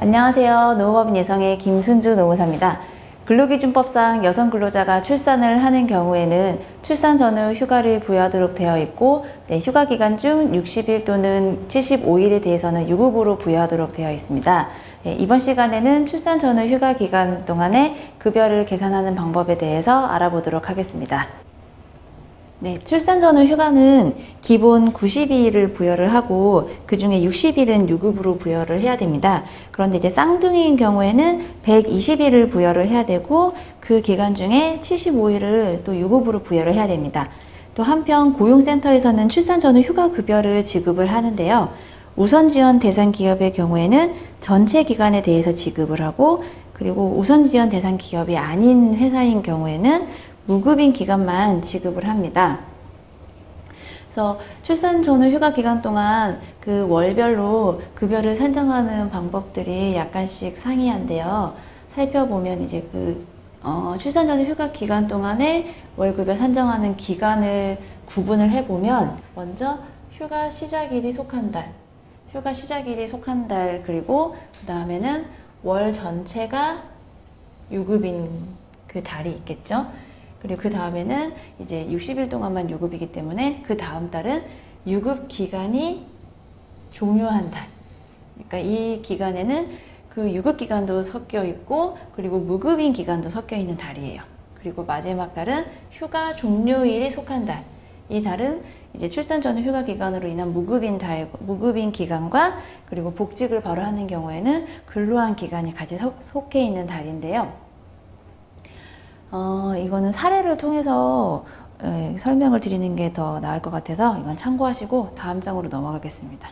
안녕하세요. 노무법인 예성의 김순주 노무사입니다. 근로기준법상 여성 근로자가 출산을 하는 경우에는 출산 전후 휴가를 부여하도록 되어 있고, 휴가 기간 중 60일 또는 75일에 대해서는 유급으로 부여하도록 되어 있습니다. 이번 시간에는 출산 전후 휴가 기간 동안에 급여를 계산하는 방법에 대해서 알아보도록 하겠습니다. 출산 전후 휴가는 기본 90일을 부여를 하고 그 중에 60일은 유급으로 부여를 해야 됩니다. 그런데 이제 쌍둥이인 경우에는 120일을 부여를 해야 되고 그 기간 중에 75일을 또 유급으로 부여를 해야 됩니다. 또 한편 고용센터에서는 출산 전후 휴가 급여를 지급을 하는데요. 우선 지원 대상 기업의 경우에는 전체 기간에 대해서 지급을 하고, 그리고 우선 지원 대상 기업이 아닌 회사인 경우에는 무급인 기간만 지급을 합니다. 그래서 출산 전후 휴가 기간 동안 그 월별로 급여를 산정하는 방법들이 약간씩 상이한데요. 살펴보면 이제 출산 전후 휴가 기간 동안에 월급여 산정하는 기간을 구분을 해보면, 먼저 휴가 시작일이 속한 달, 휴가 시작일이 속한 달, 그리고 그 다음에는 월 전체가 유급인 그 달이 있겠죠. 그리고 그 다음에는 이제 60일 동안만 유급이기 때문에 그 다음 달은 유급 기간이 종료한 달. 그러니까 이 기간에는 그 유급 기간도 섞여 있고, 그리고 무급인 기간도 섞여 있는 달이에요. 그리고 마지막 달은 휴가 종료일이 속한 달. 이 달은 이제 출산 전후 휴가 기간으로 인한 무급인 기간과, 그리고 복직을 바로 하는 경우에는 근로한 기간이 같이 속해 있는 달인데요. 이거는 사례를 통해서 설명을 드리는 게 더 나을 것 같아서 이건 참고하시고 다음 장으로 넘어가겠습니다.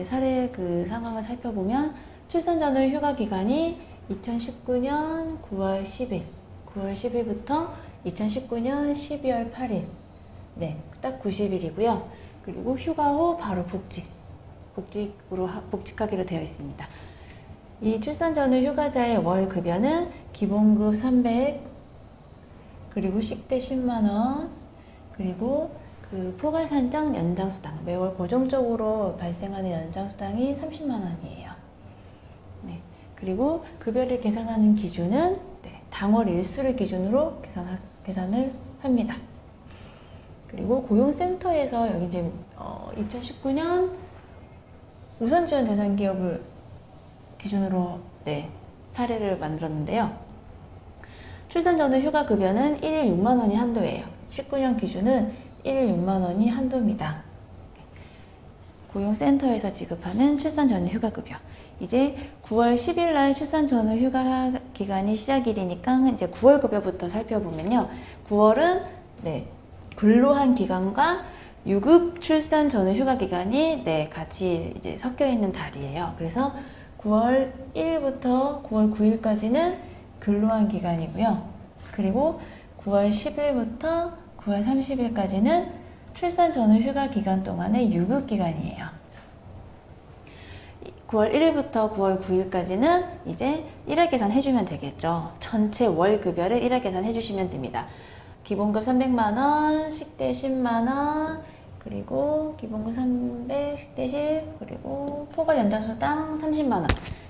사례 그 상황을 살펴보면, 출산 전후 휴가 기간이 2019년 9월 10일부터 2019년 12월 8일, 딱 90일이고요. 그리고 휴가 후 바로 복직하기로 되어 있습니다. 이 출산 전후 휴가자의 월 급여는 기본급 300, 그리고 식대 10만원, 그리고 그 포괄산정 연장수당, 매월 고정적으로 발생하는 연장수당이 30만원이에요. 그리고 급여를 계산하는 기준은 당월 일수를 기준으로 계산을 합니다. 그리고 고용센터에서 여기 지금 2019년 우선지원 대상 기업을 기준으로 사례를 만들었는데요. 출산 전후 휴가 급여는 1일 6만원이 한도예요. 19년 기준은 1일 6만원이 한도입니다. 고용센터에서 지급하는 출산 전후 휴가 급여. 이제 9월 10일 날 출산 전후 휴가 기간이 시작일이니까 이제 9월 급여부터 살펴보면요. 9월은 근로한 기간과 유급 출산 전후 휴가 기간이 같이 이제 섞여 있는 달이에요. 그래서 9월 1일부터 9월 9일까지는 근로한 기간이고요. 그리고 9월 10일부터 9월 30일까지는 출산 전후 휴가 기간 동안의 유급 기간이에요. 9월 1일부터 9월 9일까지는 이제 일월 계산 해주면 되겠죠. 전체 월 급여를 일월 계산 해주시면 됩니다. 기본급 300만원, 식대 10만원, 그리고 기본급 300, 식대 10, 그리고 포괄 연장수당 30만원.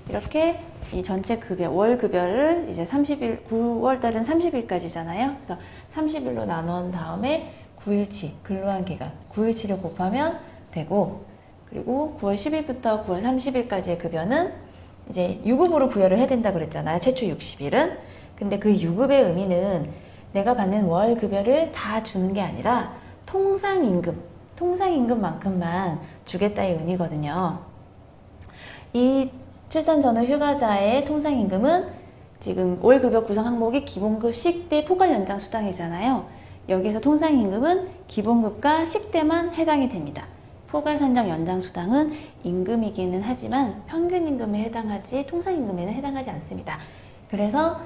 이렇게 이 전체 급여, 월 급여를 이제 30일, 9월달은 30일까지잖아요. 그래서 30일로 나눈 다음에 9일치, 근로한 기간, 9일치를 곱하면 되고, 그리고 9월 10일부터 9월 30일까지의 급여는 이제 유급으로 부여를 해야 된다 그랬잖아요. 최초 60일은. 근데 그 유급의 의미는 내가 받는 월 급여를 다 주는 게 아니라 통상임금만큼만 주겠다의 의미거든요. 이 출산 전후 휴가자의 통상임금은 지금 월급여 구성 항목이 기본급, 식대, 포괄 연장 수당이잖아요. 여기서 통상임금은 기본급과 식대만 해당이 됩니다. 포괄 산정 연장 수당은 임금이기는 하지만 평균임금에 해당하지 통상임금에는 해당하지 않습니다. 그래서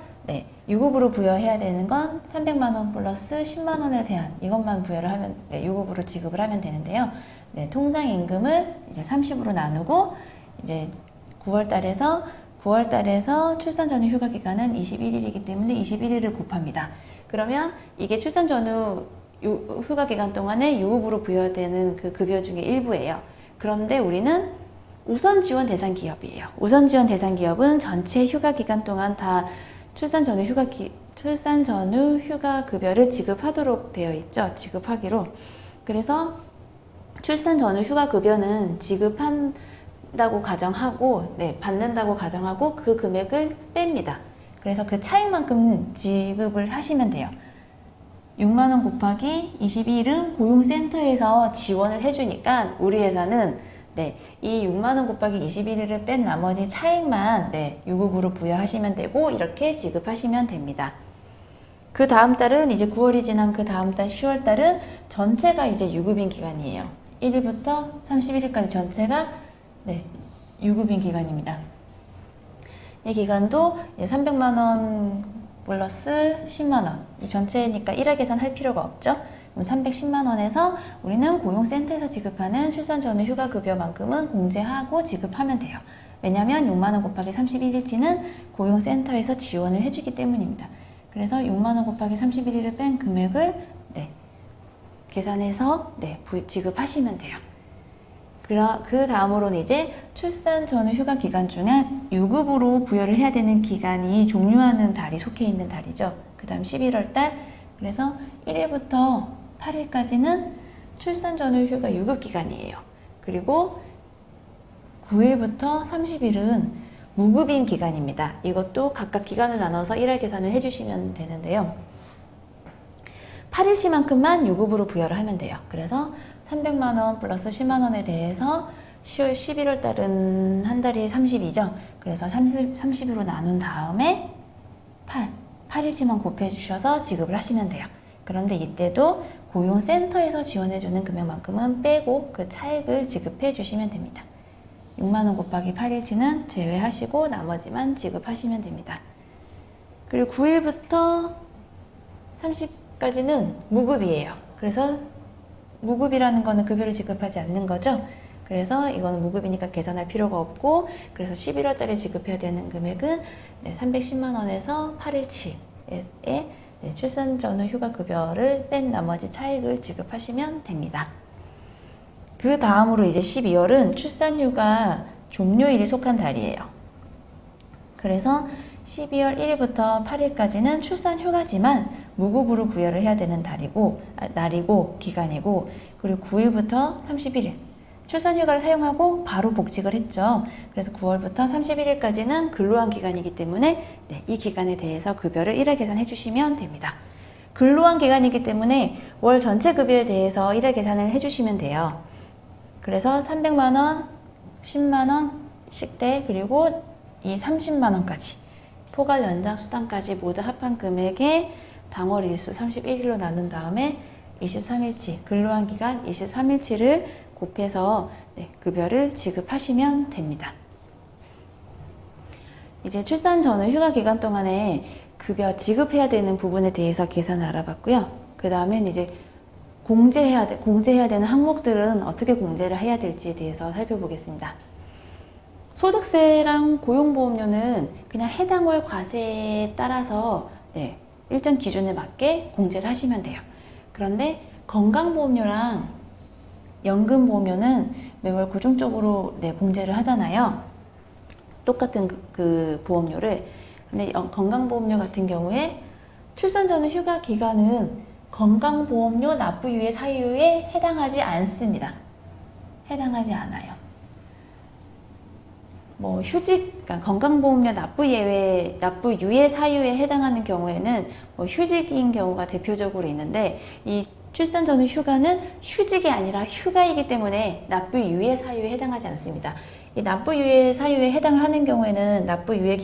유급으로 부여해야 되는 건 300만원 플러스 10만원에 대한 이것만 부여를 하면, 유급으로 지급을 하면 되는데요. 통상임금을 이제 30으로 나누고, 이제 9월달에서 출산 전후 휴가 기간은 21일이기 때문에 21일을 곱합니다. 그러면 이게 출산 전후 휴가 기간 동안에 유급으로 부여되는 그 급여 중에 일부예요. 그런데 우리는 우선 지원 대상 기업이에요. 우선 지원 대상 기업은 전체 휴가 기간 동안 다 출산 전후 휴가 급여를 지급하도록 되어 있죠. 지급하기로. 그래서 출산 전후 휴가 급여는 지급한다고 가정하고, 받는다고 가정하고 그 금액을 뺍니다. 그래서 그 차액만큼 지급을 하시면 돼요. 6만 원 곱하기 21은 고용센터에서 지원을 해주니까 우리 회사는 이 6만 원 곱하기 21일을 뺀 나머지 차액만 유급으로 부여하시면 되고 이렇게 지급하시면 됩니다. 그 다음 달은 이제 9월이 지난 그 다음 달 10월 달은 전체가 이제 유급인 기간이에요. 1일부터 31일까지 전체가 유급인 기간입니다. 이 기간도 300만 원 플러스 10만 원. 이 전체니까 1화 계산할 필요가 없죠. 그럼 310만 원에서 우리는 고용센터에서 지급하는 출산 전후 휴가 급여만큼은 공제하고 지급하면 돼요. 왜냐하면 6만 원 곱하기 31일치는 고용센터에서 지원을 해주기 때문입니다. 그래서 6만 원 곱하기 31일을 뺀 금액을 계산해서 지급하시면 돼요. 그 다음으로는 이제 출산 전후 휴가 기간 중에 유급으로 부여를 해야 되는 기간이 종료하는 달이 속해 있는 달이죠. 그 다음 11월 달. 그래서 1일부터 8일까지는 출산 전후 휴가 유급 기간이에요. 그리고 9일부터 30일은 무급인 기간입니다. 이것도 각각 기간을 나눠서 1월 계산을 해주시면 되는데요. 8일치만큼만 유급으로 부여를 하면 돼요. 그래서 300만 원 플러스 10만 원에 대해서 10월, 11월 달은 한 달이 30이죠. 그래서 30으로 나눈 다음에 8일치만 곱해 주셔서 지급을 하시면 돼요. 그런데 이때도 고용센터에서 지원해주는 금액만큼은 빼고 그 차액을 지급해 주시면 됩니다. 6만 원 곱하기 8일치는 제외하시고 나머지만 지급하시면 됩니다. 그리고 9일부터 30까지는 무급이에요. 그래서 무급이라는 거는 급여를 지급하지 않는 거죠. 그래서 이거는 무급이니까 계산할 필요가 없고, 그래서 11월 달에 지급해야 되는 금액은 310만 원에서 8일치에 출산 전후 휴가 급여를 뺀 나머지 차액을 지급하시면 됩니다. 그 다음으로 이제 12월은 출산 휴가 종료일이 속한 달이에요. 그래서 12월 1일부터 8일까지는 출산 휴가지만 무급으로 부여를 해야 되는 날이고 기간이고, 그리고 9일부터 31일 출산 휴가를 사용하고 바로 복직을 했죠. 그래서 9월부터 31일까지는 근로한 기간이기 때문에 이 기간에 대해서 급여를 1회 계산해 주시면 됩니다. 근로한 기간이기 때문에 월 전체 급여에 대해서 1회 계산을 해 주시면 돼요. 그래서 300만 원, 10만 원, 식대, 그리고 이 30만 원까지 포괄 연장 수당까지 모두 합한 금액에 당월 일수 31일로 나눈 다음에 23일치, 근로한 기간 23일치를 곱해서 급여를 지급하시면 됩니다. 이제 출산 전후 휴가 기간 동안에 급여 지급해야 되는 부분에 대해서 계산을 알아봤고요. 그 다음엔 이제 공제해야 되는 항목들은 어떻게 공제를 해야 될지에 대해서 살펴보겠습니다. 소득세랑 고용보험료는 그냥 해당 월 과세에 따라서 일정 기준에 맞게 공제를 하시면 돼요. 그런데 건강보험료랑 연금보험료는 매월 고정적으로 공제를 하잖아요. 똑같은 그 보험료를. 근데 건강보험료 같은 경우에 출산 전후 휴가 기간은 건강보험료 납부유예 사유에 해당하지 않습니다. 해당하지 않아요. 뭐 그러니까 건강보험료 납부유예 사유에 해당하는 경우에는 휴직인 경우가 대표적으로 있는데, 이 출산 전후 휴가는 휴직이 아니라 휴가이기 때문에 납부유예 사유에 해당하지 않습니다. 이 납부유예 사유에 해당을 하는 경우에는 납부유예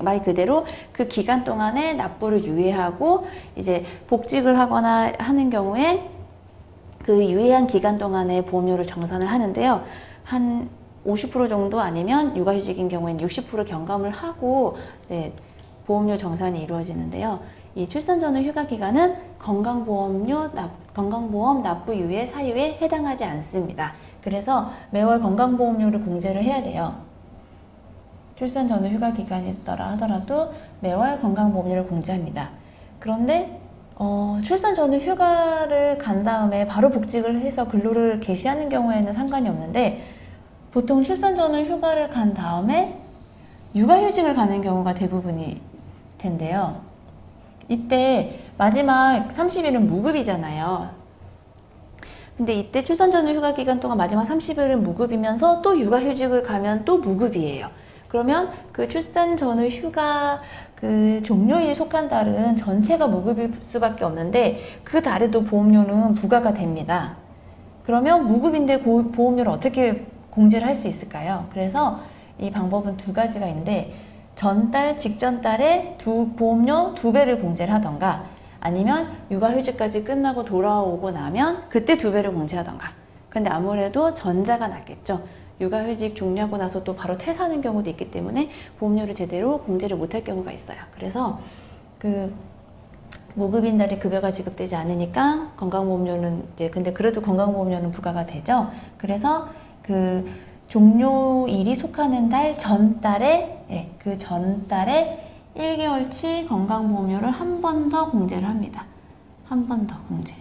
말 그대로 그 기간 동안에 납부를 유예하고 이제 복직을 하거나 하는 경우에 그 유예한 기간 동안에 보험료를 정산을 하는데요. 한 50% 정도 아니면 육아휴직인 경우에는 60% 경감을 하고 보험료 정산이 이루어지는데요. 이 출산 전후 휴가 기간은 건강보험 납부유예 사유에 해당하지 않습니다. 그래서 매월 건강보험료를 공제를 해야 돼요. 출산 전후 휴가 기간이더라 하더라도 매월 건강보험료를 공제합니다. 그런데 출산 전후 휴가를 간 다음에 바로 복직을 해서 근로를 개시하는 경우에는 상관이 없는데, 보통 출산 전후 휴가를 간 다음에 육아휴직을 가는 경우가 대부분일 텐데요. 이때 마지막 30일은 무급이잖아요. 근데 이때 출산 전후 휴가 기간 동안 마지막 30일은 무급이면서 또 육아휴직을 가면 또 무급이에요. 그러면 그 출산 전후 휴가 그 종료일에 속한 달은 전체가 무급일 수밖에 없는데 그 달에도 보험료는 부과가 됩니다. 그러면 무급인데 보험료를 어떻게 공제를 할 수 있을까요? 그래서 이 방법은 두 가지가 있는데 전달, 직전 달에 보험료 2배를 공제를 하던가 아니면 육아휴직까지 끝나고 돌아오고 나면 그때 2배를 공제하던가. 근데 아무래도 전자가 낫겠죠. 육아휴직 종료하고 나서 또 바로 퇴사하는 경우도 있기 때문에 보험료를 제대로 공제를 못할 경우가 있어요. 그래서 그 무급인 달에 급여가 지급되지 않으니까 건강보험료는 이제 근데 그래도 건강보험료는 부과가 되죠. 그래서 그 종료일이 속하는 달 전달에 그 전달에 1개월치 건강보험료를 한 번 더 공제를 합니다. 한 번 더 공제.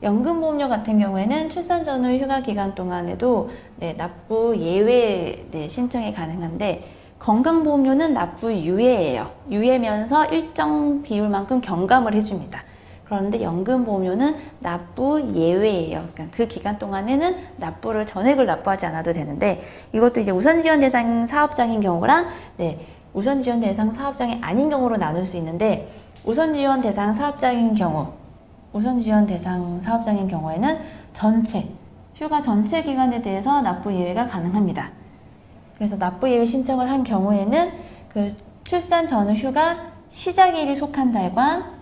연금보험료 같은 경우에는 출산 전후 휴가 기간 동안에도 납부 예외 신청이 가능한데 건강보험료는 납부 유예예요. 유예면서 일정 비율만큼 경감을 해줍니다. 그런데 연금보험료는 납부 예외예요. 그러니까 그 기간 동안에는 납부를 전액을 납부하지 않아도 되는데 이것도 이제 우선지원 대상 사업장인 경우랑 우선지원 대상 사업장이 아닌 경우로 나눌 수 있는데 우선지원 대상 사업장인 경우에는 전체 휴가 전체 기간에 대해서 납부 예외가 가능합니다. 그래서 납부 예외 신청을 한 경우에는 그 출산 전후 휴가 시작일이 속한 달과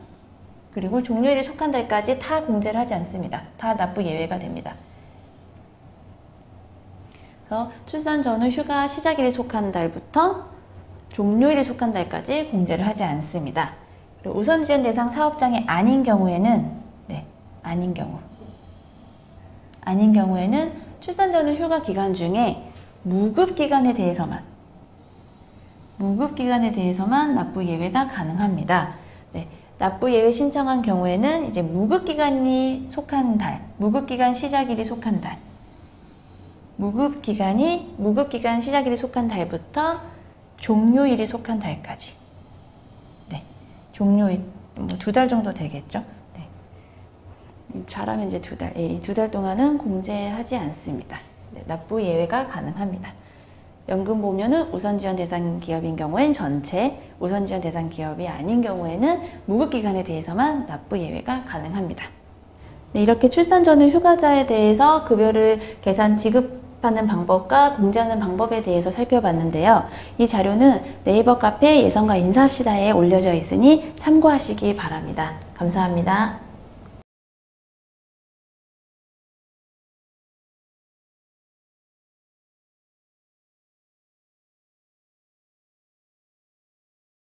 그리고 종료일이 속한 달까지 다 공제를 하지 않습니다. 다 납부 예외가 됩니다. 그래서 출산 전후 휴가 시작일이 속한 달부터 종료일이 속한 달까지 공제를 하지 않습니다. 그리고 우선지원 대상 사업장이 아닌 경우에는 아닌 경우에는 출산 전후 휴가 기간 중에 무급 기간에 대해서만 납부 예외가 가능합니다. 납부 예외 신청한 경우에는 이제 무급 기간이 속한 달, 무급 기간 시작일이 속한 달, 무급 기간 시작일이 속한 달부터 종료일이 속한 달까지. 종료일 뭐 2달 정도 되겠죠. 잘하면 이제 2달. 이 2달 동안은 공제하지 않습니다. 납부 예외가 가능합니다. 연금보험료는 우선지원 대상 기업인 경우엔 전체, 우선지원 대상 기업이 아닌 경우에는 무급기간에 대해서만 납부 예외가 가능합니다. 이렇게 출산 전후 휴가자에 대해서 급여를 지급하는 방법과 공제하는 방법에 대해서 살펴봤는데요. 이 자료는 네이버 카페 예성과 인사합시다에 올려져 있으니 참고하시기 바랍니다. 감사합니다.